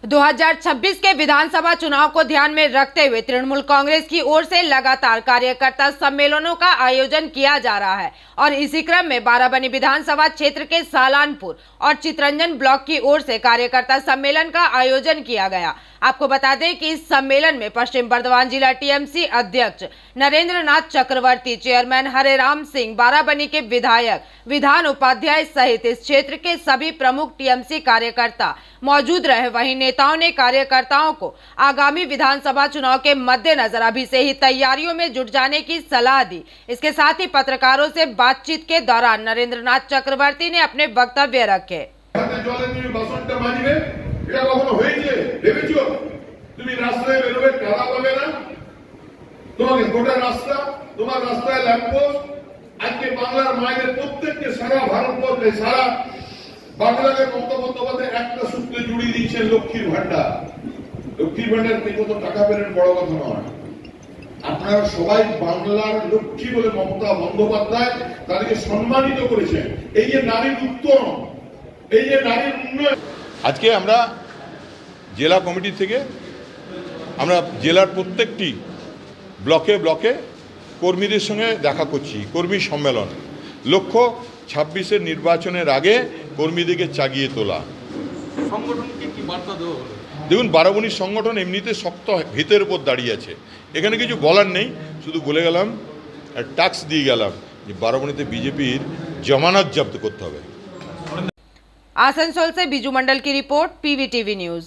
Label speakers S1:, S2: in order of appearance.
S1: 2026 के विधानसभा चुनाव को ध्यान में रखते हुए तृणमूल कांग्रेस की ओर से लगातार कार्यकर्ता सम्मेलनों का आयोजन किया जा रहा है और इसी क्रम में बाराबनी विधानसभा क्षेत्र के सालानपुर और चितरंजन ब्लॉक की ओर से कार्यकर्ता सम्मेलन का आयोजन किया गया। आपको बता दें कि इस सम्मेलन में पश्चिम बर्धमान जिला टीएमसी अध्यक्ष नरेंद्र नाथ चक्रवर्ती, चेयरमैन हरेराम सिंह, बाराबनी के विधायक, विधान उपाध्याय सहित इस क्षेत्र के सभी प्रमुख टीएमसी कार्यकर्ता मौजूद रहे। वहीं नेताओं ने कार्यकर्ताओं को आगामी विधानसभा चुनाव के मद्देनजर अभी से ही तैयारियों में जुट जाने की सलाह दी। इसके साथ ही पत्रकारों से बातचीत के दौरान नरेंद्र नाथ चक्रवर्ती ने अपने वक्तव्य रखे।
S2: বাংলাদেশের মমতা বন্দ্যোপাধ্যায় একটা সূত্রে জুড়িয়ে দিয়েছেন লক্ষ্মীর ভান্ডার। লক্ষ্মীর ভান্ডার থেকে কত টাকা পেলেন বড় কথা নয়, আপনারা সবাই বাংলার লক্ষ্মী বলে মমতা বন্দ্যোপাধ্যায় তাদেরকে সম্মানিত করেছেন। এই যে নারীর উত্তরণ, এই যে নারীর উন্নয়ন।
S3: আজকে আমরা জেলা কমিটি থেকে আমরা জেলার প্রত্যেকটি ব্লকে ব্লকে কর্মীদের সঙ্গে দেখা করছি। কর্মী সম্মেলন লক্ষ্য 26-এর নির্বাচনের আগে কর্মীদেরকে চাগিয়ে তোলা।
S4: সংগঠনকে কি বার্তা দেওয়া হলো?
S3: দেখুন, বারাবণীর সংগঠন এমনিতে শক্ত ভিতের উপর দাঁড়িয়ে আছে, এখানে কিছু বলার নেই। শুধু বলে গেলাম, ট্যাক্স দিয়ে গেলাম যে বারাবণীতে বিজেপির জমানত জব্দ করতে হবে।
S1: आसनसोल से बीजू मंडल की रिपोर्ट, पीवीटीवी न्यूज।